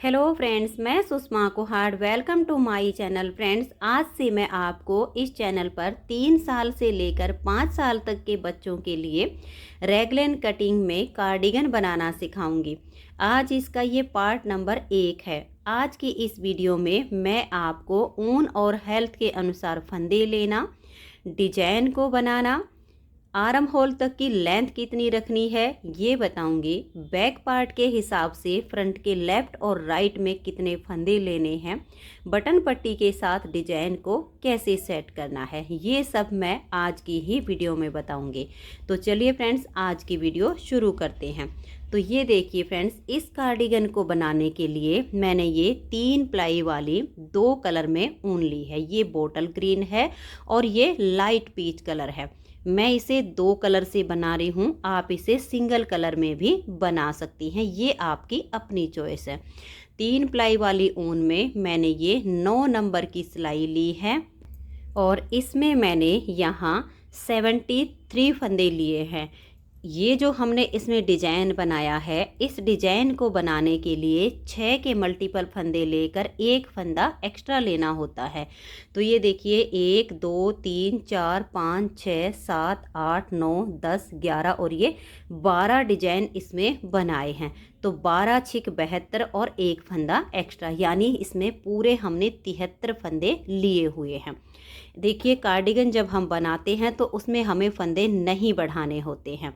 Hello friends, मैं Sushma Kuhad. Welcome to my channel. Friends, आज से मैं आपको इस चैनल पर 3 साल से लेकर 5 साल तक के बच्चों के लिए रैगलन कटिंग में कार्डिगन बनाना सिखाऊंगी। आज इसका ये पार्ट नंबर 1 है। आज की इस वीडियो में मैं आपको ऊन और हेल्थ के अनुसार फंदे लेना, डिजाइन को बनाना, आर्म होल तक की लेंथ कितनी रखनी है ये बताऊंगी। बैक पार्ट के हिसाब से फ्रंट के लेफ्ट और राइट में कितने फंदे लेने हैं, बटन पट्टी के साथ डिजाइन को कैसे सेट करना है, ये सब मैं आज की ही वीडियो में बताऊंगी। तो चलिए फ्रेंड्स, आज की वीडियो शुरू करते हैं। तो ये देखिए फ्रेंड्स, इस कार्डिगन को बनाने के लिए मैंने ये 3 प्लाई वाली 2 कलर में ऊन ली है। ये बोटल ग्रीन है और ये लाइट पीच कलर है। मैं इसे 2 कलर से बना रही हूँ, आप इसे सिंगल कलर में भी बना सकती हैं, ये आपकी अपनी चॉइस है। 3 प्लाई वाली ऊन में मैंने ये 9 नंबर की सिलाई ली है और इसमें मैंने यहाँ 73 फंदे लिए हैं। ये जो हमने इसमें डिजाइन बनाया है, इस डिजाइन को बनाने के लिए 6 के मल्टीपल फंदे लेकर एक फंदा एक्स्ट्रा लेना होता है। तो ये देखिए 1 2 3 4 5 6 7 8 9 10 11 और ये 12 डिजाइन इसमें बनाए हैं। तो 12 छिक 72 और एक फंदा एक्स्ट्रा, यानी इसमें पूरे हमने 73 फंदे लिए हुए हैं। देखिए, कार्डिगन जब हम बनाते हैं तो उसमें हमें फंदे नहीं बढ़ाने होते हैं।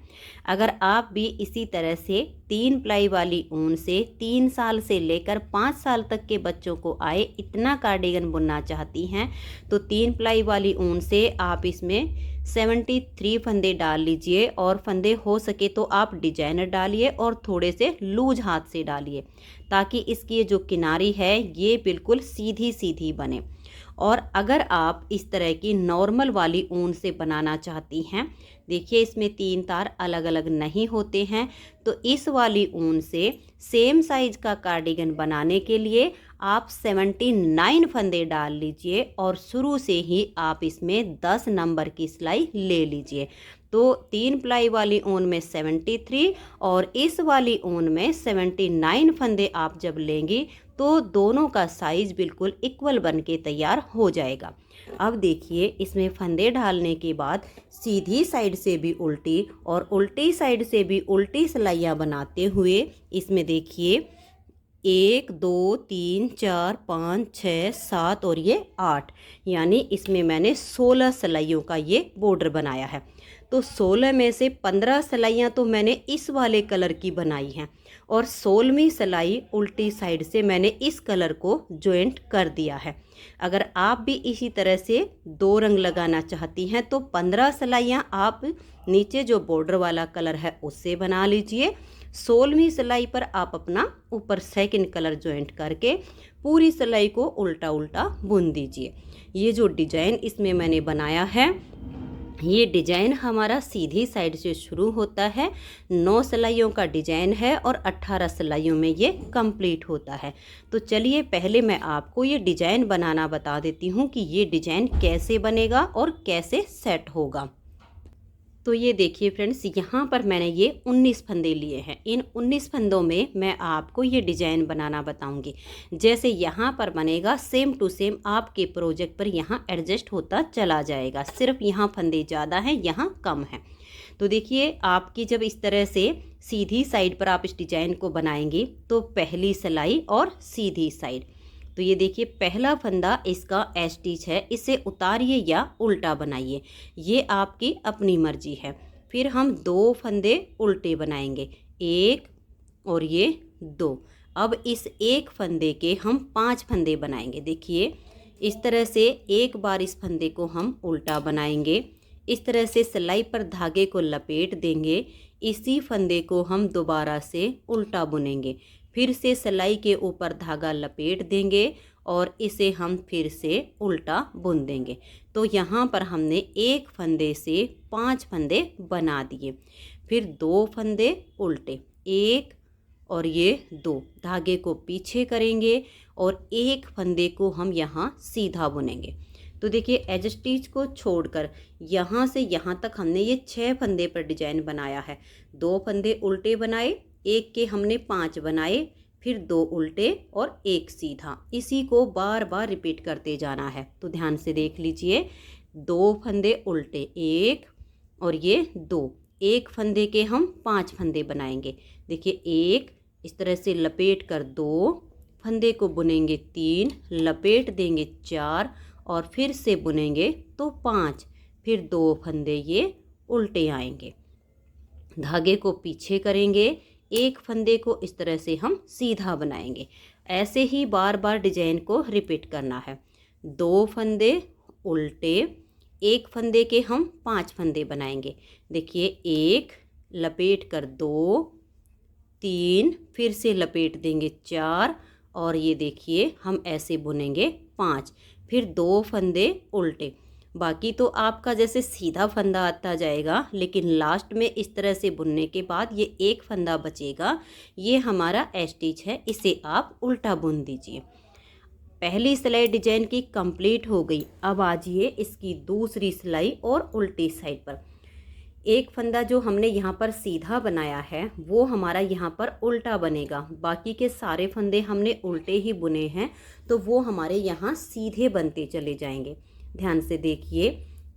अगर आप भी इसी तरह से 3 प्लाई वाली ऊन से 3 साल से लेकर 5 साल तक के बच्चों को आए इतना कार्डिगन बुनना चाहती हैं तो 3 प्लाई वाली ऊन से आप इसमें 73 फंदे डाल लीजिए। और फंदे हो सके तो आप डिजाइनर डालिए और थोड़े से लूज हाथ से डालिए, ताकि इसकी जो किनारी है ये बिल्कुल सीधी सीधी बने। और अगर आप इस तरह की नॉर्मल वाली ऊन से बनाना चाहती हैं, देखिए इसमें 3 तार अलग अलग नहीं होते हैं, तो इस वाली ऊन से सेम साइज का कार्डिगन बनाने के लिए आप 79 फंदे डाल लीजिए और शुरू से ही आप इसमें 10 नंबर की सिलाई ले लीजिए। तो 3 प्लाई वाली ऊन में 73 और इस वाली ऊन में 79 फंदे आप जब लेंगी तो दोनों का साइज बिल्कुल इक्वल बन के तैयार हो जाएगा। अब देखिए, इसमें फंदे डालने के बाद सीधी साइड से भी उल्टी और उल्टी साइड से भी उल्टी सिलाइयाँ बनाते हुए इसमें देखिए 1 2 3 4 5 6 7 और ये 8, यानी इसमें मैंने 16 सिलाइयों का ये बॉर्डर बनाया है। तो 16 में से 15 सिलाइयाँ तो मैंने इस वाले कलर की बनाई हैं और 16वीं सिलाई उल्टी साइड से मैंने इस कलर को जॉइंट कर दिया है। अगर आप भी इसी तरह से 2 रंग लगाना चाहती हैं तो 15 सिलाइयाँ आप नीचे जो बॉर्डर वाला कलर है उससे बना लीजिए। 16वीं सिलाई पर आप अपना ऊपर सेकंड कलर जॉइंट करके पूरी सिलाई को उल्टा उल्टा बुन दीजिए। ये जो डिजाइन इसमें मैंने बनाया है, ये डिजाइन हमारा सीधी साइड से शुरू होता है। 9 सिलाइयों का डिजाइन है और 18 सिलाइयों में ये कंप्लीट होता है। तो चलिए पहले मैं आपको ये डिजाइन बनाना बता देती हूँ कि ये डिजाइन कैसे बनेगा और कैसे सेट होगा। तो ये देखिए फ्रेंड्स, यहाँ पर मैंने ये 19 फंदे लिए हैं। इन 19 फंदों में मैं आपको ये डिजाइन बनाना बताऊंगी। जैसे यहाँ पर बनेगा सेम टू सेम आपके प्रोजेक्ट पर यहाँ एडजस्ट होता चला जाएगा। सिर्फ यहाँ फंदे ज़्यादा हैं, यहाँ कम हैं। तो देखिए, आपकी जब इस तरह से सीधी साइड पर आप इस डिजाइन को बनाएंगे तो पहली सिलाई और सीधी साइड, तो ये देखिए पहला फंदा इसका स्टिच है, इसे उतारिए या उल्टा बनाइए, ये आपकी अपनी मर्जी है। फिर हम 2 फंदे उल्टे बनाएंगे, 1 और ये 2। अब इस एक फंदे के हम 5 फंदे बनाएंगे। देखिए इस तरह से एक बार इस फंदे को हम उल्टा बनाएंगे, इस तरह से सिलाई पर धागे को लपेट देंगे, इसी फंदे को हम दोबारा से उल्टा बुनेंगे, फिर से सिलाई के ऊपर धागा लपेट देंगे और इसे हम फिर से उल्टा बुन देंगे। तो यहाँ पर हमने एक फंदे से 5 फंदे बना दिए। फिर 2 फंदे उल्टे, 1 और ये 2, धागे को पीछे करेंगे और एक फंदे को हम यहाँ सीधा बुनेंगे। तो देखिए एज स्टिच को छोड़कर यहाँ से यहाँ तक हमने ये 6 फंदे पर डिजाइन बनाया है। 2 फंदे उल्टे बनाए, एक के हमने 5 बनाए, फिर 2 उल्टे और 1 सीधा। इसी को बार बार रिपीट करते जाना है। तो ध्यान से देख लीजिए, 2 फंदे उल्टे 1 और ये 2, एक फंदे के हम 5 फंदे बनाएंगे। देखिए 1, इस तरह से लपेट कर 2 फंदे को बुनेंगे 3, लपेट देंगे 4 और फिर से बुनेंगे तो 5, फिर 2 फंदे ये उल्टे आएंगे। धागे को पीछे करेंगे, एक फंदे को इस तरह से हम सीधा बनाएंगे। ऐसे ही बार बार डिजाइन को रिपीट करना है। 2 फंदे उल्टे, एक फंदे के हम 5 फंदे बनाएंगे। देखिए 1, लपेट कर 2, 3, फिर से लपेट देंगे 4 और ये देखिए हम ऐसे बुनेंगे 5, फिर 2 फंदे उल्टे। बाकी तो आपका जैसे सीधा फंदा आता जाएगा, लेकिन लास्ट में इस तरह से बुनने के बाद ये एक फंदा बचेगा, ये हमारा स्टिच है, इसे आप उल्टा बुन दीजिए। पहली सिलाई डिजाइन की कंप्लीट हो गई। अब आ जाइए इसकी दूसरी सिलाई और उल्टी साइड पर। एक फंदा जो हमने यहाँ पर सीधा बनाया है वो हमारा यहाँ पर उल्टा बनेगा। बाकी के सारे फंदे हमने उल्टे ही बुने हैं, तो वो हमारे यहाँ सीधे बनते चले जाएंगे। ध्यान से देखिए,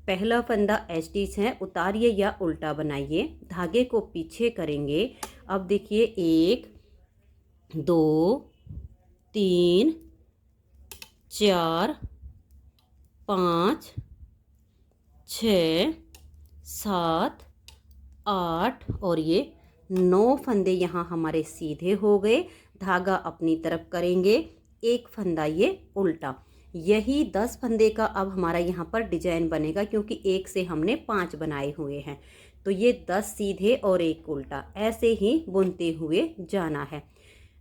पहला फंदा स्टिच है, उतारिए या उल्टा बनाइए, धागे को पीछे करेंगे। अब देखिए 1, 2, 3, 4, 5, 6, 7, 8 और ये 9 फंदे यहाँ हमारे सीधे हो गए। धागा अपनी तरफ करेंगे, एक फंदा ये उल्टा। यही 10 फंदे का अब हमारा यहाँ पर डिजाइन बनेगा, क्योंकि एक से हमने 5 बनाए हुए हैं। तो ये 10 सीधे और एक उल्टा, ऐसे ही बुनते हुए जाना है।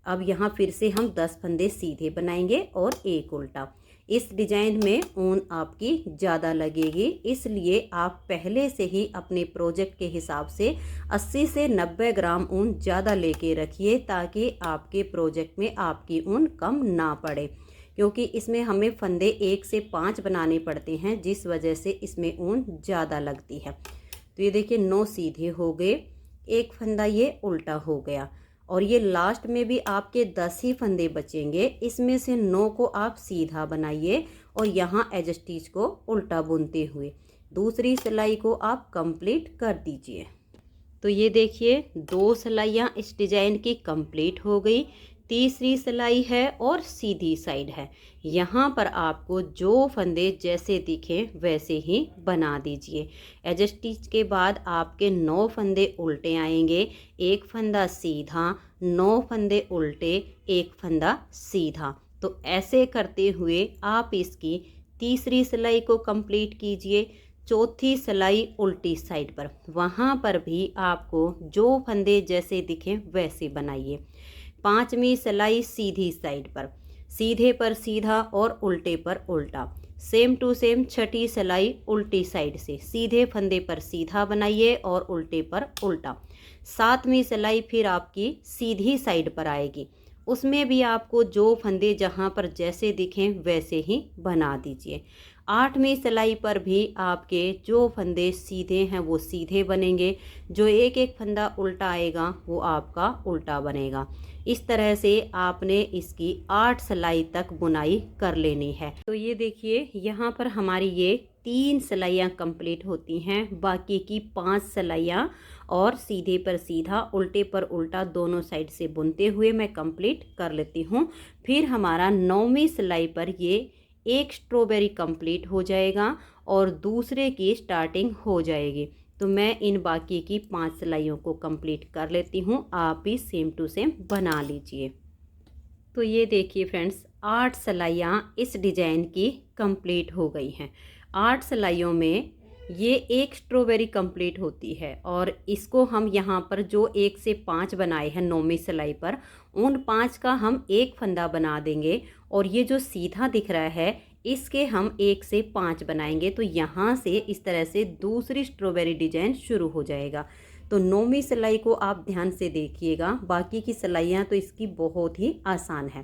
अब यहाँ फिर से हम 10 फंदे सीधे बनाएंगे और एक उल्टा। इस डिजाइन में ऊन आपकी ज़्यादा लगेगी, इसलिए आप पहले से ही अपने प्रोजेक्ट के हिसाब से 80 से 90 ग्राम ऊन ज़्यादा लेके रखिए, ताकि आपके प्रोजेक्ट में आपकी ऊन कम ना पड़े। क्योंकि इसमें हमें फंदे 1 से 5 बनाने पड़ते हैं, जिस वजह से इसमें ऊन ज़्यादा लगती है। तो ये देखिए 9 सीधे हो गए, एक फंदा ये उल्टा हो गया और ये लास्ट में भी आपके 10 ही फंदे बचेंगे। इसमें से 9 को आप सीधा बनाइए और यहाँ एज स्टिच को उल्टा बुनते हुए दूसरी सिलाई को आप कंप्लीट कर दीजिए। तो ये देखिए 2 सिलाइयाँ इस डिजाइन की कंप्लीट हो गई। तीसरी सिलाई है और सीधी साइड है। यहाँ पर आपको जो फंदे जैसे दिखे वैसे ही बना दीजिए। एज स्टिच के बाद आपके 9 फंदे उल्टे आएंगे, एक फंदा सीधा, 9 फंदे उल्टे, एक फंदा सीधा। तो ऐसे करते हुए आप इसकी तीसरी सिलाई को कंप्लीट कीजिए। चौथी सिलाई उल्टी साइड पर, वहाँ पर भी आपको जो फंदे जैसे दिखें वैसे बनाइए। पांचवी सिलाई सीधी साइड पर, सीधे पर सीधा और उल्टे पर उल्टा। सेम टू सेम छठी सिलाई उल्टी साइड से, सीधे फंदे पर सीधा बनाइए और उल्टे पर उल्टा। सातवीं सिलाई फिर आपकी सीधी साइड पर आएगी, उसमें भी आपको जो फंदे जहाँ पर जैसे दिखें वैसे ही बना दीजिए। आठवीं सिलाई पर भी आपके जो फंदे सीधे हैं वो सीधे बनेंगे, जो एक एक फंदा उल्टा आएगा वो आपका उल्टा बनेगा। इस तरह से आपने इसकी 8 सिलाई तक बुनाई कर लेनी है। तो ये देखिए यहाँ पर हमारी ये 3 सिलाइयाँ कंप्लीट होती हैं, बाकी की 5 सिलाइयाँ और सीधे पर सीधा उल्टे पर उल्टा दोनों साइड से बुनते हुए मैं कंप्लीट कर लेती हूँ। फिर हमारा 9वीं सिलाई पर ये एक स्ट्रॉबेरी कंप्लीट हो जाएगा और दूसरे की स्टार्टिंग हो जाएगी। तो मैं इन बाकी की 5 सिलाइयों को कंप्लीट कर लेती हूँ, आप भी सेम टू सेम बना लीजिए। तो ये देखिए फ्रेंड्स, 8 सिलाइयाँ इस डिजाइन की कंप्लीट हो गई हैं। 8 सिलाइयों में ये एक स्ट्रॉबेरी कंप्लीट होती है और इसको हम यहाँ पर जो 1 से 5 बनाए हैं 9वीं सिलाई पर, उन 5 का हम एक फंदा बना देंगे और ये जो सीधा दिख रहा है इसके हम 1 से 5 बनाएंगे। तो यहाँ से इस तरह से दूसरी स्ट्रॉबेरी डिजाइन शुरू हो जाएगा। तो 9वीं सिलाई को आप ध्यान से देखिएगा, बाकी की सिलाइयाँ तो इसकी बहुत ही आसान है।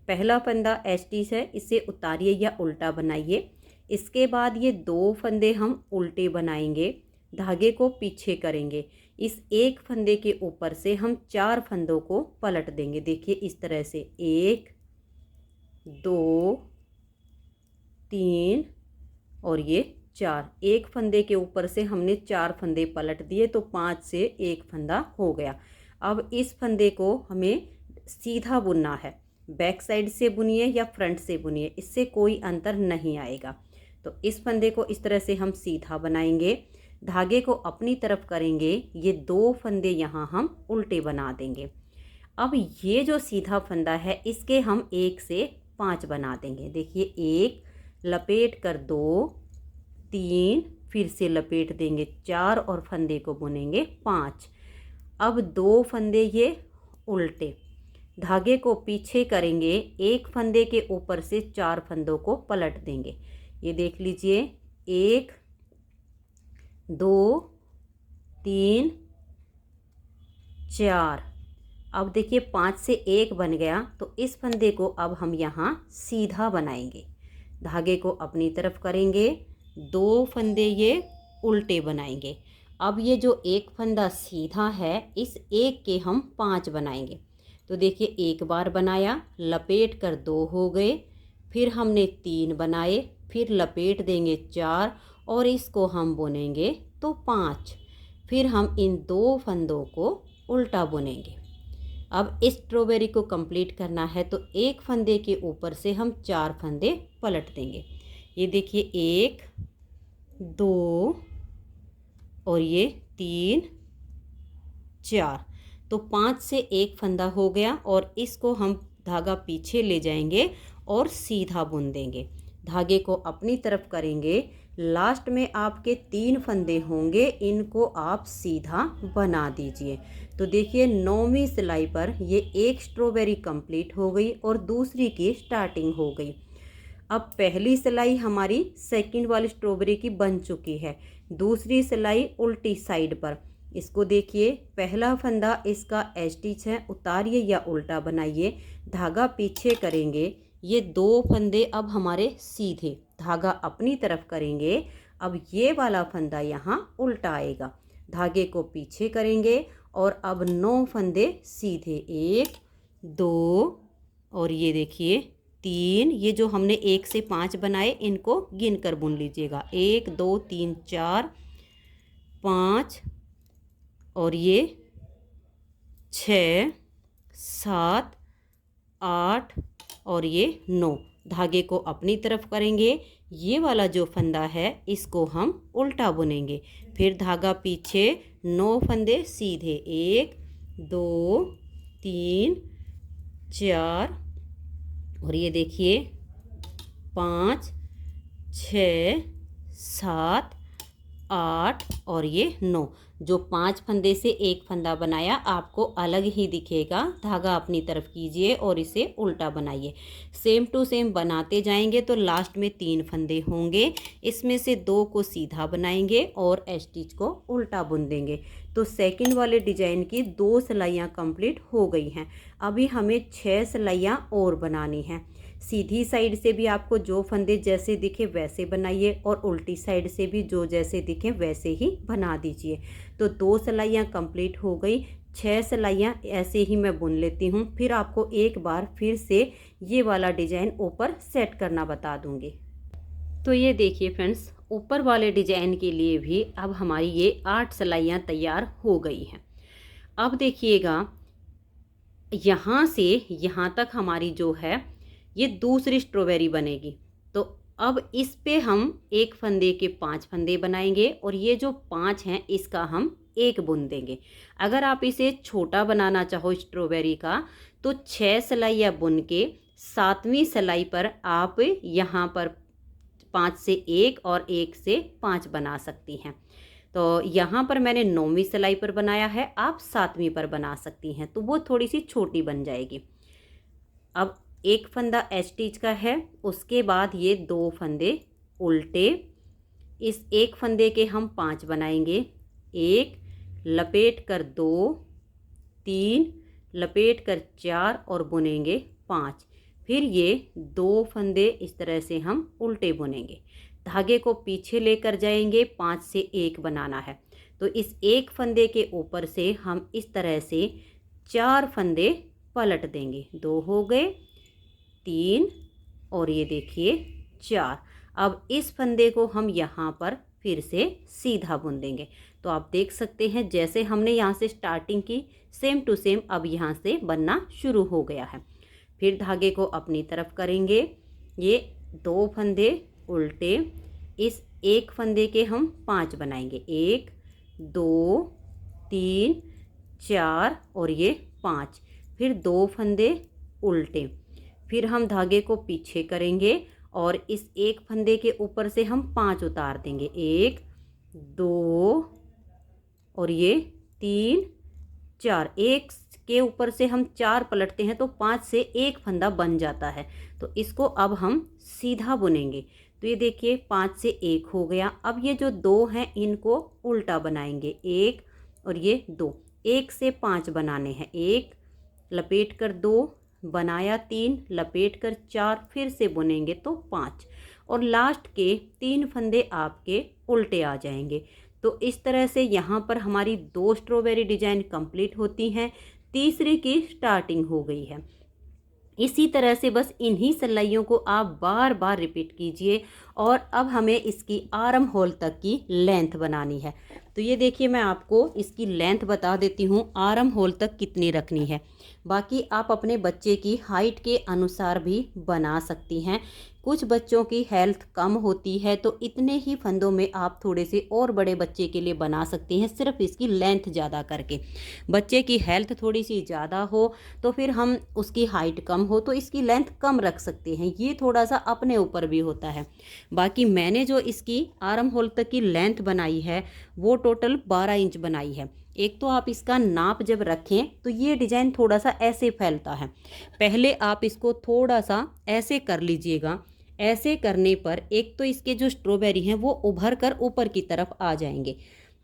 पहला फंदा स्टिच है, इसे उतारिए या उल्टा बनाइए। इसके बाद ये 2 फंदे हम उल्टे बनाएंगे, धागे को पीछे करेंगे, इस एक फंदे के ऊपर से हम 4 फंदों को पलट देंगे। देखिए इस तरह से 1 2 3 और ये 4। एक फंदे के ऊपर से हमने 4 फंदे पलट दिए तो 5 से एक फंदा हो गया। अब इस फंदे को हमें सीधा बुनना है। बैक साइड से बुनिए या फ्रंट से बुनिए, इससे कोई अंतर नहीं आएगा। तो इस फंदे को इस तरह से हम सीधा बनाएंगे, धागे को अपनी तरफ करेंगे, ये 2 फंदे यहाँ हम उल्टे बना देंगे। अब ये जो सीधा फंदा है इसके हम 1 से 5 बना देंगे। देखिए 1 लपेट कर 2 3, फिर से लपेट देंगे 4 और फंदे को बुनेंगे 5। अब 2 फंदे ये उल्टे, धागे को पीछे करेंगे, एक फंदे के ऊपर से 4 फंदों को पलट देंगे। ये देख लीजिए 1 2 3 4। अब देखिए 5 से 1 बन गया तो इस फंदे को अब हम यहाँ सीधा बनाएंगे। धागे को अपनी तरफ करेंगे, 2 फंदे ये उल्टे बनाएंगे। अब ये जो एक फंदा सीधा है इस एक के हम 5 बनाएंगे। तो देखिए एक बार बनाया, लपेट कर 2 हो गए, फिर हमने 3 बनाए, फिर लपेट देंगे 4 और इसको हम बुनेंगे तो 5। फिर हम इन 2 फंदों को उल्टा बुनेंगे। अब इस स्ट्रॉबेरी को कंप्लीट करना है तो एक फंदे के ऊपर से हम 4 फंदे पलट देंगे। ये देखिए 1 2 और ये 3 4। तो 5 से 1 फंदा हो गया और इसको हम धागा पीछे ले जाएंगे और सीधा बुन देंगे। धागे को अपनी तरफ करेंगे, लास्ट में आपके 3 फंदे होंगे, इनको आप सीधा बना दीजिए। तो देखिए 9वीं सिलाई पर ये एक स्ट्रॉबेरी कंप्लीट हो गई और दूसरी की स्टार्टिंग हो गई। अब पहली सिलाई हमारी सेकंड वाली स्ट्रॉबेरी की बन चुकी है। दूसरी सिलाई उल्टी साइड पर, इसको देखिए पहला फंदा इसका स्टिच है, उतारिए या उल्टा बनाइए, धागा पीछे करेंगे, ये 2 फंदे अब हमारे सीधे, धागा अपनी तरफ करेंगे। अब ये वाला फंदा यहाँ उल्टा आएगा, धागे को पीछे करेंगे और अब 9 फंदे सीधे, 1 2 और ये देखिए 3। ये जो हमने 1 से 5 बनाए इनको गिन कर बुन लीजिएगा, 1 2 3 4 5 और ये 6 7 8 और ये 9। धागे को अपनी तरफ करेंगे, ये वाला जो फंदा है इसको हम उल्टा बुनेंगे, फिर धागा पीछे, 9 फंदे सीधे, 1 2 3 4 और ये देखिए 5 6 7 8 और ये 9। जो 5 फंदे से एक फंदा बनाया आपको अलग ही दिखेगा, धागा अपनी तरफ कीजिए और इसे उल्टा बनाइए। सेम टू सेम बनाते जाएंगे तो लास्ट में 3 फंदे होंगे, इसमें से 2 को सीधा बनाएंगे और स्टिच को उल्टा बुन देंगे। तो सेकंड वाले डिजाइन की 2 सिलाइयाँ कंप्लीट हो गई हैं। अभी हमें 6 सिलाइयाँ और बनानी हैं। सीधी साइड से भी आपको जो फंदे जैसे दिखे वैसे बनाइए और उल्टी साइड से भी जो जैसे दिखे वैसे ही बना दीजिए। तो 2 सिलाइयाँ कंप्लीट हो गई, 6 सिलाइयाँ ऐसे ही मैं बुन लेती हूँ, फिर आपको एक बार फिर से ये वाला डिजाइन ऊपर सेट करना बता दूँगी। तो ये देखिए फ्रेंड्स, ऊपर वाले डिजाइन के लिए भी अब हमारी ये 8 सिलाइयाँ तैयार हो गई हैं। अब देखिएगा यहाँ से यहाँ तक हमारी जो है ये दूसरी स्ट्रॉबेरी बनेगी। तो अब इस पे हम एक फंदे के 5 फंदे बनाएंगे और ये जो 5 हैं इसका हम 1 बुन देंगे। अगर आप इसे छोटा बनाना चाहो स्ट्रॉबेरी का तो 6 सिलाइयाँ बुन के 7वीं सिलाई पर आप यहाँ पर 5 से 1 और 1 से 5 बना सकती हैं। तो यहाँ पर मैंने 9वीं सिलाई पर बनाया है, आप 7वीं पर बना सकती हैं, तो वो थोड़ी सी छोटी बन जाएगी। अब एक फंदा स्टिच का है, उसके बाद ये 2 फंदे उल्टे, इस एक फंदे के हम 5 बनाएंगे, 1 लपेट कर 2 3 लपेट कर 4 और बुनेंगे 5। फिर ये 2 फंदे इस तरह से हम उल्टे बुनेंगे, धागे को पीछे लेकर जाएंगे, 5 से 1 बनाना है। तो इस एक फंदे के ऊपर से हम इस तरह से 4 फंदे पलट देंगे। 2 हो गए, 3 और ये देखिए 4। अब इस फंदे को हम यहाँ पर फिर से सीधा बुन देंगे। तो आप देख सकते हैं जैसे हमने यहाँ से स्टार्टिंग की सेम टू सेम अब यहाँ से बनना शुरू हो गया है। फिर धागे को अपनी तरफ करेंगे, ये 2 फंदे उल्टे, इस एक फंदे के हम 5 बनाएंगे। 1 2 3 4 और ये 5। फिर 2 फंदे उल्टे, फिर हम धागे को पीछे करेंगे और इस एक फंदे के ऊपर से हम 5 उतार देंगे। 1 2 और ये 3 4। एक के ऊपर से हम 4 पलटते हैं तो 5 से एक फंदा बन जाता है। तो इसको अब हम सीधा बुनेंगे। तो ये देखिए 5 से 1 हो गया। अब ये जो 2 हैं इनको उल्टा बनाएंगे। 1 और ये 2, 1 से 5 बनाने हैं। 1 लपेट कर 2 बनाया, 3 लपेट कर 4 फिर से बुनेंगे तो 5 और लास्ट के 3 फंदे आपके उल्टे आ जाएंगे। तो इस तरह से यहाँ पर हमारी 2 स्ट्रॉबेरी डिजाइन कंप्लीट होती हैं। तीसरी की स्टार्टिंग हो गई है। इसी तरह से बस इन्हीं सिलाइयों को आप बार बार रिपीट कीजिए। और अब हमें इसकी आर्म होल तक की लेंथ बनानी है। तो ये देखिए मैं आपको इसकी लेंथ बता देती हूँ आर्म होल तक कितनी रखनी है। बाकी आप अपने बच्चे की हाइट के अनुसार भी बना सकती हैं। कुछ बच्चों की हेल्थ कम होती है तो इतने ही फंदों में आप थोड़े से और बड़े बच्चे के लिए बना सकती हैं, सिर्फ इसकी लेंथ ज़्यादा करके। बच्चे की हेल्थ थोड़ी सी ज़्यादा हो तो फिर हम उसकी हाइट कम हो तो इसकी लेंथ कम रख सकते हैं। ये थोड़ा सा अपने ऊपर भी होता है। बाकी मैंने जो इसकी आर्म होल तक की लेंथ बनाई है वो टोटल 12 इंच बनाई है। एक तो आप इसका नाप जब रखें तो ये डिज़ाइन थोड़ा सा ऐसे फैलता है। पहले आप इसको थोड़ा सा ऐसे कर लीजिएगा। ऐसे करने पर एक तो इसके जो स्ट्रॉबेरी हैं वो उभर कर ऊपर की तरफ आ जाएंगे।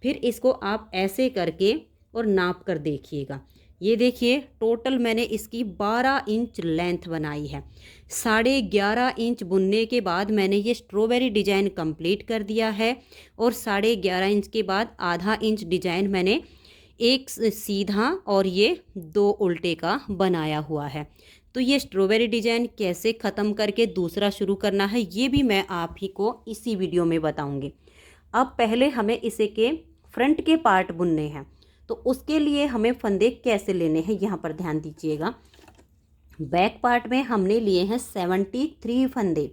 फिर इसको आप ऐसे करके और नाप कर देखिएगा। ये देखिए टोटल मैंने इसकी 12 इंच लेंथ बनाई है। 11.5 इंच बुनने के बाद मैंने ये स्ट्रॉबेरी डिज़ाइन कंप्लीट कर दिया है। और 11.5 इंच के बाद आधा इंच डिज़ाइन मैंने एक सीधा और ये 2 उल्टे का बनाया हुआ है। तो ये स्ट्रॉबेरी डिज़ाइन कैसे ख़त्म करके दूसरा शुरू करना है ये भी मैं आप ही को इसी वीडियो में बताऊंगी। अब पहले हमें इसे के फ्रंट के पार्ट बुनने हैं। तो उसके लिए हमें फंदे कैसे लेने हैं यहाँ पर ध्यान दीजिएगा। बैक पार्ट में हमने लिए हैं 73 फंदे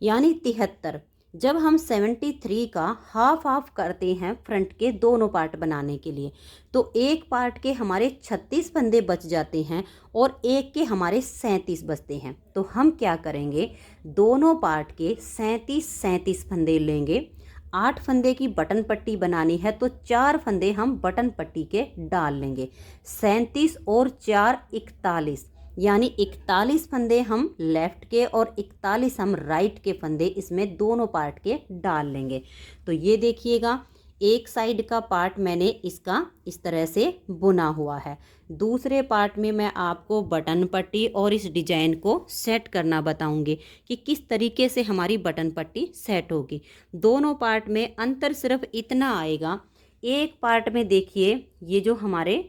यानी 73। जब हम 73 का हाफ करते हैं फ्रंट के दोनों पार्ट बनाने के लिए तो एक पार्ट के हमारे 36 फंदे बच जाते हैं और एक के हमारे 37 बचते हैं। तो हम क्या करेंगे, दोनों पार्ट के 37 फंदे लेंगे। 8 फंदे की बटन पट्टी बनानी है तो 4 फंदे हम बटन पट्टी के डाल लेंगे। 37 और 4 41 यानी 41 फंदे हम लेफ़्ट के और 41 हम राइट के फंदे इसमें दोनों पार्ट के डाल लेंगे। तो ये देखिएगा एक साइड का पार्ट मैंने इसका इस तरह से बुना हुआ है। दूसरे पार्ट में मैं आपको बटन पट्टी और इस डिजाइन को सेट करना बताऊंगी कि किस तरीके से हमारी बटन पट्टी सेट होगी। दोनों पार्ट में अंतर सिर्फ इतना आएगा, एक पार्ट में देखिए ये जो हमारे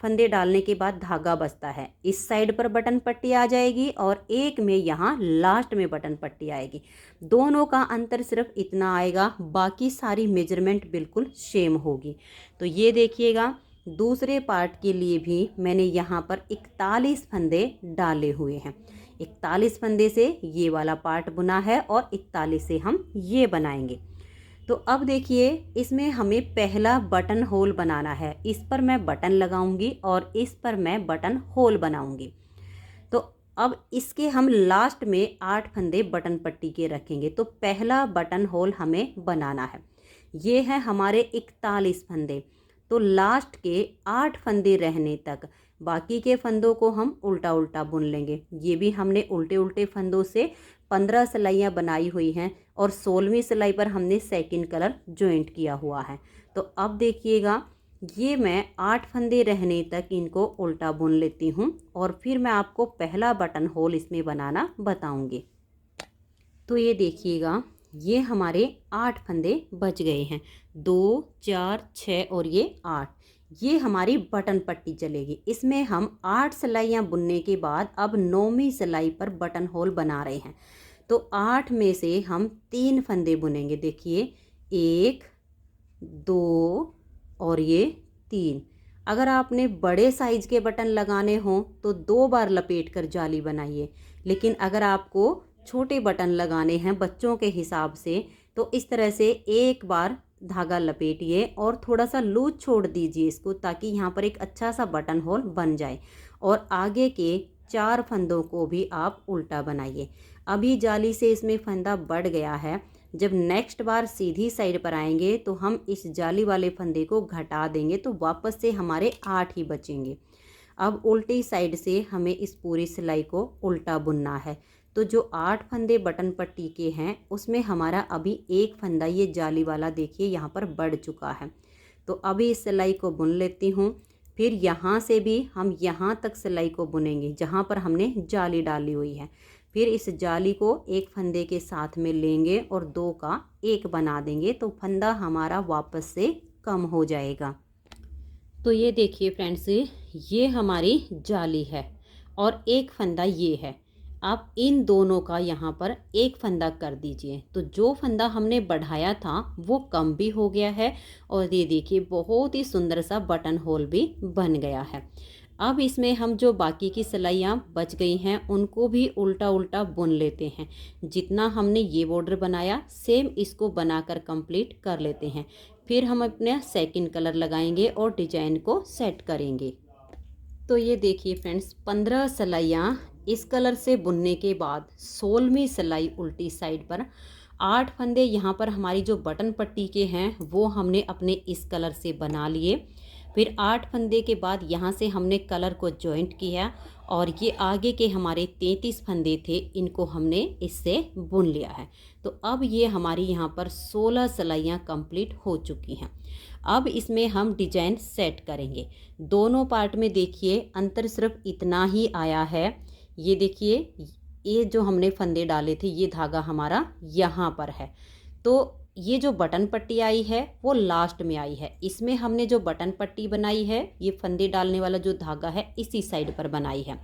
फंदे डालने के बाद धागा बचता है इस साइड पर बटन पट्टी आ जाएगी और एक में यहाँ लास्ट में बटन पट्टी आएगी। दोनों का अंतर सिर्फ इतना आएगा, बाकी सारी मेजरमेंट बिल्कुल सेम होगी। तो ये देखिएगा दूसरे पार्ट के लिए भी मैंने यहाँ पर 41 फंदे डाले हुए हैं। 41 फंदे से ये वाला पार्ट बुना है और 41 से हम ये बनाएंगे। तो अब देखिए इसमें हमें पहला बटन होल बनाना है। इस पर मैं बटन लगाऊंगी और इस पर मैं बटन होल बनाऊंगी। तो अब इसके हम लास्ट में 8 फंदे बटन पट्टी के रखेंगे। तो पहला बटन होल हमें बनाना है। ये है हमारे 41 फंदे। तो लास्ट के 8 फंदे रहने तक बाकी के फंदों को हम उल्टा उल्टा बुन लेंगे। ये भी हमने उल्टे उल्टे फंदों से 15 सिलाइयाँ बनाई हुई हैं और 16वीं सिलाई पर हमने सेकंड कलर जॉइंट किया हुआ है। तो अब देखिएगा ये मैं 8 फंदे रहने तक इनको उल्टा बुन लेती हूँ और फिर मैं आपको पहला बटन होल इसमें बनाना बताऊँगी। तो ये देखिएगा ये हमारे 8 फंदे बच गए हैं। 2 4 6 और ये 8। ये हमारी बटन पट्टी चलेगी। इसमें हम 8 सिलाइयाँ बुनने के बाद अब 9वीं सिलाई पर बटन होल बना रहे हैं। तो 8 में से हम 3 फंदे बुनेंगे। देखिए 1 2 और ये 3। अगर आपने बड़े साइज के बटन लगाने हों तो 2 बार लपेट कर जाली बनाइए, लेकिन अगर आपको छोटे बटन लगाने हैं बच्चों के हिसाब से तो इस तरह से एक बार धागा लपेटिए और थोड़ा सा लूज छोड़ दीजिए इसको, ताकि यहाँ पर एक अच्छा सा बटन होल बन जाए। और आगे के 4 फंदों को भी आप उल्टा बनाइए। अभी जाली से इसमें फंदा बढ़ गया है। जब नेक्स्ट बार सीधी साइड पर आएंगे तो हम इस जाली वाले फंदे को घटा देंगे, तो वापस से हमारे 8 ही बचेंगे। अब उल्टी साइड से हमें इस पूरी सिलाई को उल्टा बुनना है। तो जो 8 फंदे बटन पट्टी के हैं उसमें हमारा अभी एक फंदा ये जाली वाला देखिए यहाँ पर बढ़ चुका है। तो अभी इस सिलाई को बुन लेती हूँ। फिर यहाँ से भी हम यहाँ तक सिलाई को बुनेंगे जहाँ पर हमने जाली डाली हुई है। फिर इस जाली को एक फंदे के साथ में लेंगे और 2 का 1 बना देंगे, तो फंदा हमारा वापस से कम हो जाएगा। तो ये देखिए फ्रेंड्स, ये हमारी जाली है और एक फंदा ये है। आप इन दोनों का यहाँ पर एक फंदा कर दीजिए, तो जो फंदा हमने बढ़ाया था वो कम भी हो गया है और ये देखिए बहुत ही सुंदर सा बटन होल भी बन गया है। अब इसमें हम जो बाकी की सिलाइयाँ बच गई हैं उनको भी उल्टा उल्टा बुन लेते हैं। जितना हमने ये बॉर्डर बनाया सेम इसको बनाकर कंप्लीट कर लेते हैं। फिर हम अपना सेकंड कलर लगाएंगे और डिजाइन को सेट करेंगे। तो ये देखिए फ्रेंड्स, 15 सिलाइयाँ इस कलर से बुनने के बाद 16वीं सिलाई उल्टी साइड पर 8 फंदे यहाँ पर हमारी जो बटन पट्टी के हैं वो हमने अपने इस कलर से बना लिए। फिर 8 फंदे के बाद यहाँ से हमने कलर को जॉइंट किया और ये आगे के हमारे 33 फंदे थे, इनको हमने इससे बुन लिया है। तो अब ये हमारी यहाँ पर 16 सिलाइयाँ कंप्लीट हो चुकी हैं। अब इसमें हम डिजाइन सेट करेंगे। दोनों पार्ट में देखिए अंतर सिर्फ इतना ही आया है। ये देखिए, ये जो हमने फंदे डाले थे ये धागा हमारा यहाँ पर है, तो ये जो बटन पट्टी आई है वो लास्ट में आई है। इसमें हमने जो बटन पट्टी बनाई है ये फंदे डालने वाला जो धागा है इसी साइड पर बनाई है।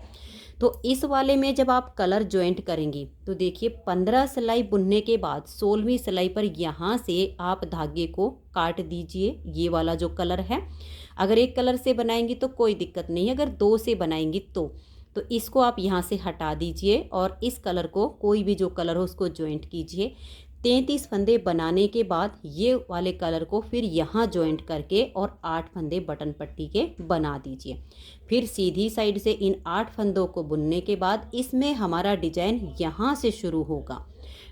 तो इस वाले में जब आप कलर ज्वाइंट करेंगी तो देखिए 15 सिलाई बुनने के बाद 16वीं सिलाई पर यहाँ से आप धागे को काट दीजिए। ये वाला जो कलर है, अगर एक कलर से बनाएंगी तो कोई दिक्कत नहीं है, अगर 2 से बनाएंगी तो इसको आप यहाँ से हटा दीजिए और इस कलर को, कोई भी जो कलर हो उसको ज्वाइंट कीजिए। 33 फंदे बनाने के बाद ये वाले कलर को फिर यहाँ ज्वाइंट करके और 8 फंदे बटन पट्टी के बना दीजिए। फिर सीधी साइड से इन 8 फंदों को बुनने के बाद इसमें हमारा डिजाइन यहाँ से शुरू होगा।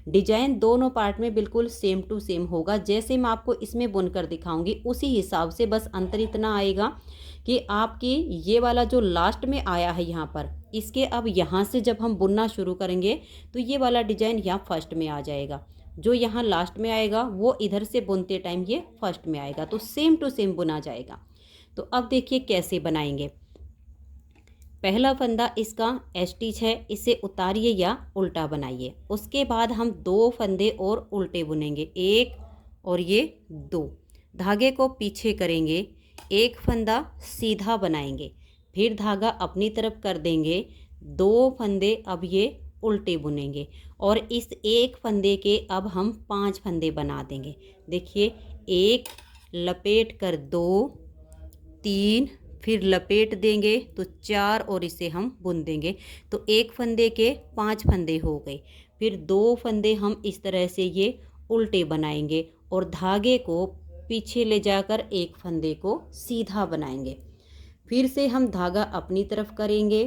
डिजाइन दोनों पार्ट में बिल्कुल सेम टू सेम होगा, जैसे मैं आपको इसमें बुनकर दिखाऊंगी उसी हिसाब से, बस अंतर इतना आएगा कि आपकी ये वाला जो लास्ट में आया है यहाँ पर, इसके अब यहाँ से जब हम बुनना शुरू करेंगे तो ये वाला डिजाइन यहाँ फर्स्ट में आ जाएगा। जो यहाँ लास्ट में आएगा वो इधर से बुनते टाइम ये फर्स्ट में आएगा, तो सेम टू सेम बुना जाएगा। तो अब देखिए कैसे बनाएंगे। पहला फंदा इसका स्टिच है, इसे उतारिए या उल्टा बनाइए। उसके बाद हम 2 फंदे और उल्टे बुनेंगे, 1 और ये 2। धागे को पीछे करेंगे, एक फंदा सीधा बनाएंगे, फिर धागा अपनी तरफ कर देंगे, 2 फंदे अब ये उल्टे बुनेंगे और इस एक फंदे के अब हम 5 फंदे बना देंगे। देखिए, 1 लपेट कर 2 3, फिर लपेट देंगे तो 4 और इसे हम बुन देंगे, तो एक फंदे के 5 फंदे हो गए। फिर 2 फंदे हम इस तरह से ये उल्टे बनाएंगे और धागे को पीछे ले जाकर एक फंदे को सीधा बनाएंगे। फिर से हम धागा अपनी तरफ करेंगे,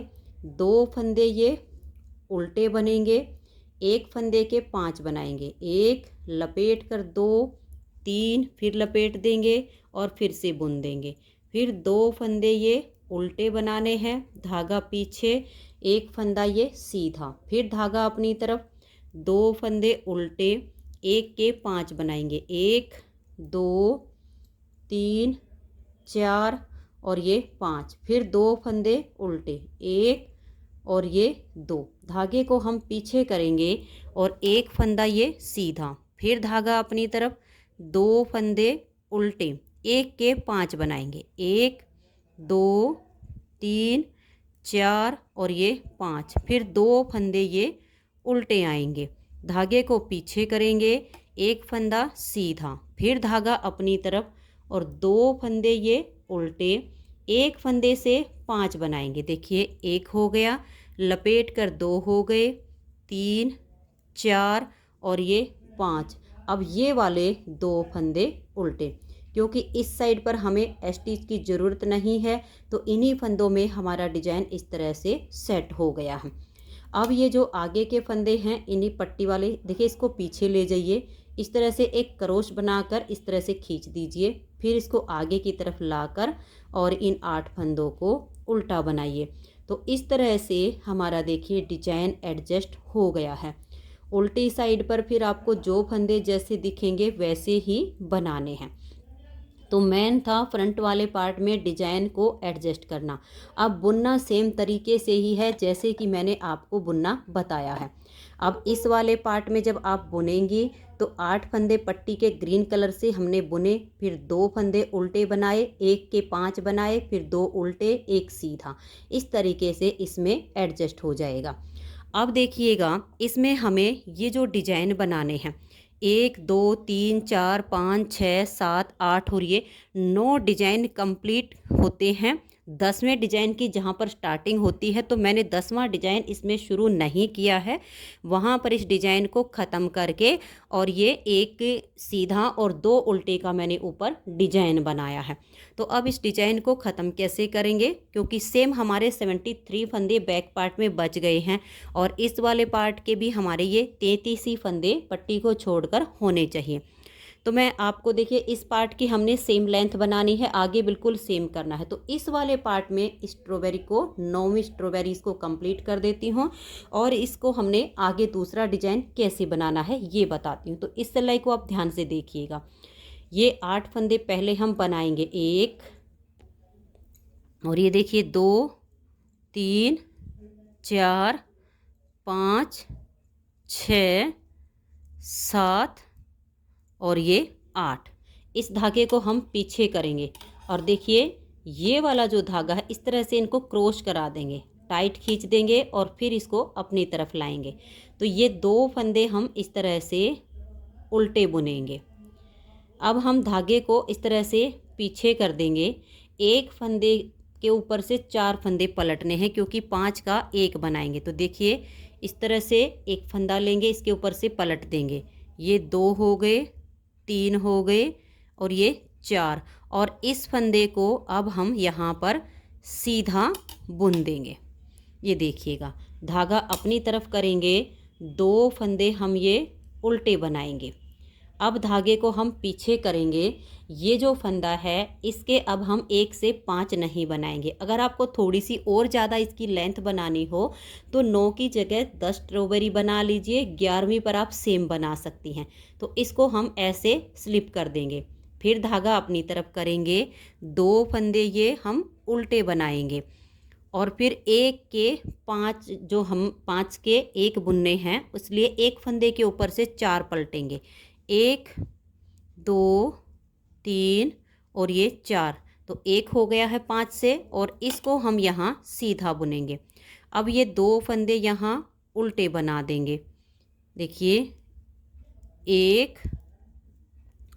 2 फंदे ये उल्टे बनेंगे, एक फंदे के 5 बनाएंगे, 1 लपेट कर 2 3, फिर लपेट देंगे और फिर से बुन देंगे। फिर 2 फंदे ये उल्टे बनाने हैं, धागा पीछे, एक फंदा ये सीधा, फिर धागा अपनी तरफ, 2 फंदे उल्टे, एक के 5 बनाएंगे, 1 2 3 4 और ये 5, फिर 2 फंदे उल्टे, 1 और ये 2, धागे को हम पीछे करेंगे और एक फंदा ये सीधा, फिर धागा अपनी तरफ, 2 फंदे उल्टे, 1 के 5 बनाएंगे, 1 2 3 4 और ये 5, फिर 2 फंदे ये उल्टे आएंगे, धागे को पीछे करेंगे, एक फंदा सीधा, फिर धागा अपनी तरफ और 2 फंदे ये उल्टे, एक फंदे से 5 बनाएंगे। देखिए 1 हो गया, लपेट कर 2 हो गए, 3 4 और ये 5। अब ये वाले 2 फंदे उल्टे, क्योंकि इस साइड पर हमें स्टिच की ज़रूरत नहीं है, तो इन्हीं फंदों में हमारा डिजाइन इस तरह से सेट हो गया है। अब ये जो आगे के फंदे हैं, इन्हीं पट्टी वाले, देखिए इसको पीछे ले जाइए, इस तरह से एक क्रोश बनाकर इस तरह से खींच दीजिए, फिर इसको आगे की तरफ लाकर और इन 8 फंदों को उल्टा बनाइए। तो इस तरह से हमारा देखिए डिजाइन एडजस्ट हो गया है। उल्टी साइड पर फिर आपको जो फंदे जैसे दिखेंगे वैसे ही बनाने हैं। तो मेन था फ्रंट वाले पार्ट में डिजाइन को एडजस्ट करना। अब बुनना सेम तरीके से ही है जैसे कि मैंने आपको बुनना बताया है। अब इस वाले पार्ट में जब आप बुनेंगी तो 8 फंदे पट्टी के ग्रीन कलर से हमने बुने, फिर 2 फंदे उल्टे बनाए, 1 के 5 बनाए, फिर 2 उल्टे 1 सीधा, इस तरीके से इसमें एडजस्ट हो जाएगा। अब देखिएगा इसमें हमें ये जो डिजाइन बनाने हैं, 1 2 3 4 5 6 7 8 और ये 9 डिजाइन कंप्लीट होते हैं। 10वें डिजाइन की जहाँ पर स्टार्टिंग होती है, तो मैंने 10वां डिजाइन इसमें शुरू नहीं किया है, वहाँ पर इस डिजाइन को ख़त्म करके और ये 1 सीधा और 2 उल्टे का मैंने ऊपर डिजाइन बनाया है। तो अब इस डिजाइन को ख़त्म कैसे करेंगे, क्योंकि सेम हमारे 73 फंदे बैक पार्ट में बच गए हैं और इस वाले पार्ट के भी हमारे ये 33 ही फंदे पट्टी को छोड़कर होने चाहिए। तो मैं आपको देखिए इस पार्ट की हमने सेम लेंथ बनानी है, आगे बिल्कुल सेम करना है। तो इस वाले पार्ट में स्ट्रॉबेरी को 9वीं स्ट्रॉबेरी इसको कंप्लीट कर देती हूँ और इसको हमने आगे दूसरा डिजाइन कैसे बनाना है ये बताती हूँ। तो इस सिलाई को आप ध्यान से देखिएगा। ये 8 फंदे पहले हम बनाएंगे, 1 और ये देखिए 2 3 4 5 6 7 और ये 8। इस धागे को हम पीछे करेंगे और देखिए ये वाला जो धागा है इस तरह से इनको क्रॉस करा देंगे, टाइट खींच देंगे और फिर इसको अपनी तरफ लाएंगे। तो ये 2 फंदे हम इस तरह से उल्टे बुनेंगे। अब हम धागे को इस तरह से पीछे कर देंगे, एक फंदे के ऊपर से 4 फंदे पलटने हैं, क्योंकि 5 का 1 बनाएंगे। तो देखिए इस तरह से एक फंदा लेंगे, इसके ऊपर से पलट देंगे, ये 2 हो गए, 3 हो गए और ये 4, और इस फंदे को अब हम यहाँ पर सीधा बुन देंगे। ये देखिएगा धागा अपनी तरफ करेंगे, 2 फंदे हम ये उल्टे बनाएंगे। अब धागे को हम पीछे करेंगे, ये जो फंदा है इसके अब हम 1 से 5 नहीं बनाएंगे। अगर आपको थोड़ी सी और ज़्यादा इसकी लेंथ बनानी हो तो 9 की जगह 10 स्ट्रॉबेरी बना लीजिए, 11वीं पर आप सेम बना सकती हैं। तो इसको हम ऐसे स्लिप कर देंगे, फिर धागा अपनी तरफ करेंगे, 2 फंदे ये हम उल्टे बनाएंगे और फिर 1 के 5 जो हम 5 के 1 बुनने हैं, इसलिए एक फंदे के ऊपर से 4 पलटेंगे, 1 2 3 और ये 4। तो 1 हो गया है 5 से और इसको हम यहाँ सीधा बुनेंगे। अब ये 2 फंदे यहाँ उल्टे बना देंगे, देखिए 1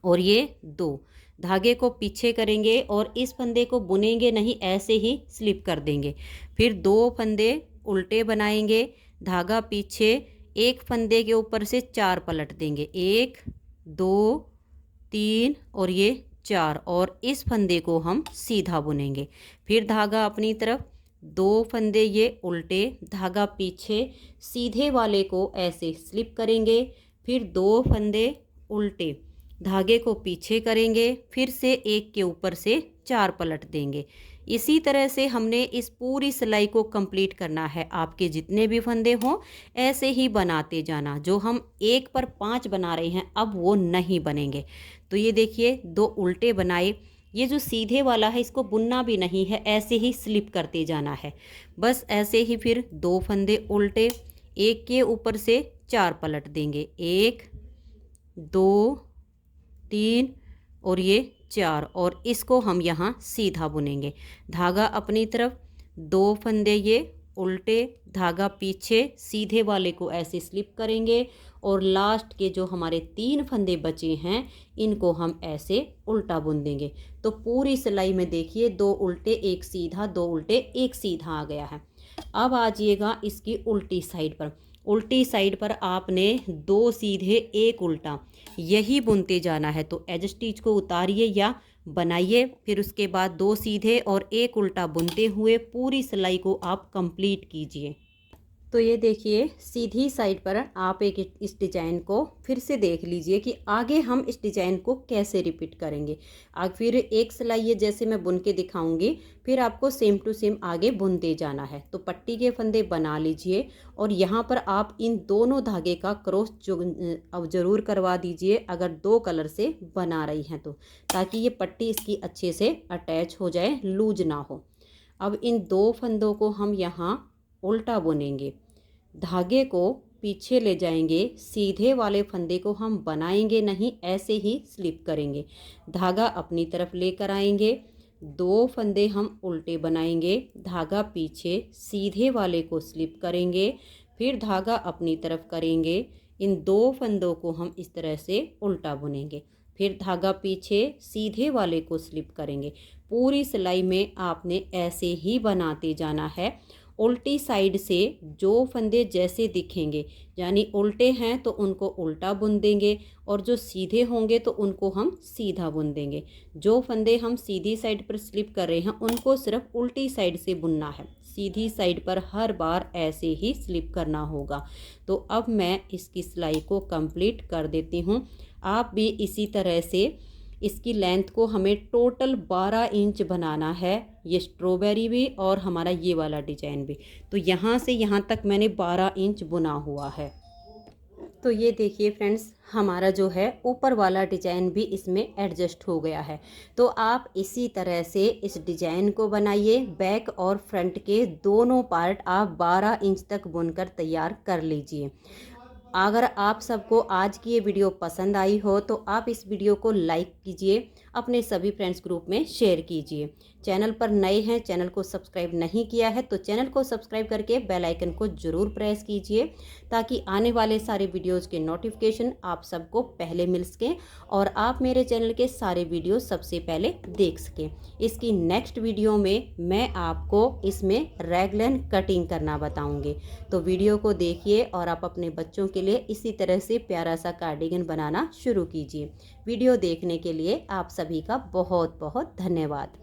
और ये 2, धागे को पीछे करेंगे और इस फंदे को बुनेंगे नहीं, ऐसे ही स्लिप कर देंगे। फिर 2 फंदे उल्टे बनाएंगे, धागा पीछे, एक फंदे के ऊपर से 4 पलट देंगे, 1 2 3 और ये 4, और इस फंदे को हम सीधा बुनेंगे। फिर धागा अपनी तरफ, 2 फंदे ये उल्टे, धागा पीछे, सीधे वाले को ऐसे स्लिप करेंगे, फिर 2 फंदे उल्टे, धागे को पीछे करेंगे, फिर से एक के ऊपर से 4 पलट देंगे। इसी तरह से हमने इस पूरी सिलाई को कंप्लीट करना है। आपके जितने भी फंदे हों ऐसे ही बनाते जाना। जो हम 1 पर 5 बना रहे हैं अब वो नहीं बनेंगे। तो ये देखिए 2 उल्टे बनाए, ये जो सीधे वाला है इसको बुनना भी नहीं है, ऐसे ही स्लिप करते जाना है बस ऐसे ही। फिर 2 फंदे उल्टे, एक के ऊपर से 4 पलट देंगे, 1 2 3 और ये 4 और इसको हम यहाँ सीधा बुनेंगे। धागा अपनी तरफ, 2 फंदे ये उल्टे, धागा पीछे, सीधे वाले को ऐसे स्लिप करेंगे और लास्ट के जो हमारे 3 फंदे बचे हैं इनको हम ऐसे उल्टा बुन देंगे। तो पूरी सिलाई में देखिए 2 उल्टे 1 सीधा, 2 उल्टे 1 सीधा आ गया है। अब आ जाइएगा इसकी उल्टी साइड पर। उल्टी साइड पर आपने 2 सीधे 1 उल्टा यही बुनते जाना है। तो एज स्टिच को उतारिए या बनाइए, फिर उसके बाद 2 सीधे और 1 उल्टा बुनते हुए पूरी सिलाई को आप कंप्लीट कीजिए। तो ये देखिए सीधी साइड पर आप एक इस डिजाइन को फिर से देख लीजिए कि आगे हम इस डिजाइन को कैसे रिपीट करेंगे। फिर एक सिलाई ये जैसे मैं बुन के दिखाऊंगी, फिर आपको सेम टू सेम आगे बुनते जाना है। तो पट्टी के फंदे बना लीजिए और यहाँ पर आप इन दोनों धागे का क्रॉस अब जरूर करवा दीजिए अगर 2 कलर से बना रही हैं तो, ताकि ये पट्टी इसकी अच्छे से अटैच हो जाए, लूज ना हो। अब इन 2 फंदों को हम यहाँ उल्टा बुनेंगे, धागे को पीछे ले जाएंगे, सीधे वाले फंदे को हम बनाएंगे नहीं, ऐसे ही स्लिप करेंगे। धागा अपनी तरफ लेकर आएंगे, 2 फंदे हम उल्टे बनाएंगे, धागा पीछे, सीधे वाले को स्लिप करेंगे, फिर धागा अपनी तरफ करेंगे, इन 2 फंदों को हम इस तरह से उल्टा बुनेंगे, फिर धागा पीछे, सीधे वाले को स्लिप करेंगे। पूरी सिलाई में आपने ऐसे ही बनाते जाना है। उल्टी साइड से जो फंदे जैसे दिखेंगे, यानी उल्टे हैं तो उनको उल्टा बुन देंगे और जो सीधे होंगे तो उनको हम सीधा बुन देंगे। जो फंदे हम सीधी साइड पर स्लिप कर रहे हैं उनको सिर्फ उल्टी साइड से बुनना है, सीधी साइड पर हर बार ऐसे ही स्लिप करना होगा। तो अब मैं इसकी सिलाई को कंप्लीट कर देती हूँ। आप भी इसी तरह से इसकी लेंथ को हमें टोटल 12 इंच बनाना है, ये स्ट्रॉबेरी भी और हमारा ये वाला डिजाइन भी। तो यहाँ से यहाँ तक मैंने 12 इंच बुना हुआ है। तो ये देखिए फ्रेंड्स, हमारा जो है ऊपर वाला डिजाइन भी इसमें एडजस्ट हो गया है। तो आप इसी तरह से इस डिजाइन को बनाइए। बैक और फ्रंट के दोनों पार्ट आप 12 इंच तक बुनकर तैयार कर लीजिए। अगर आप सबको आज की ये वीडियो पसंद आई हो तो आप इस वीडियो को लाइक कीजिए, अपने सभी फ्रेंड्स ग्रुप में शेयर कीजिए। चैनल पर नए हैं, चैनल को सब्सक्राइब नहीं किया है तो चैनल को सब्सक्राइब करके बेल आइकन को ज़रूर प्रेस कीजिए, ताकि आने वाले सारे वीडियोस के नोटिफिकेशन आप सबको पहले मिल सकें और आप मेरे चैनल के सारे वीडियो सबसे पहले देख सकें। इसकी नेक्स्ट वीडियो में मैं आपको इसमें रैगलन कटिंग करना बताऊँगी। तो वीडियो को देखिए और आप अपने बच्चों के लिए इसी तरह से प्यारा सा कार्डिगन बनाना शुरू कीजिए। वीडियो देखने के लिए आप सभी का बहुत बहुत धन्यवाद।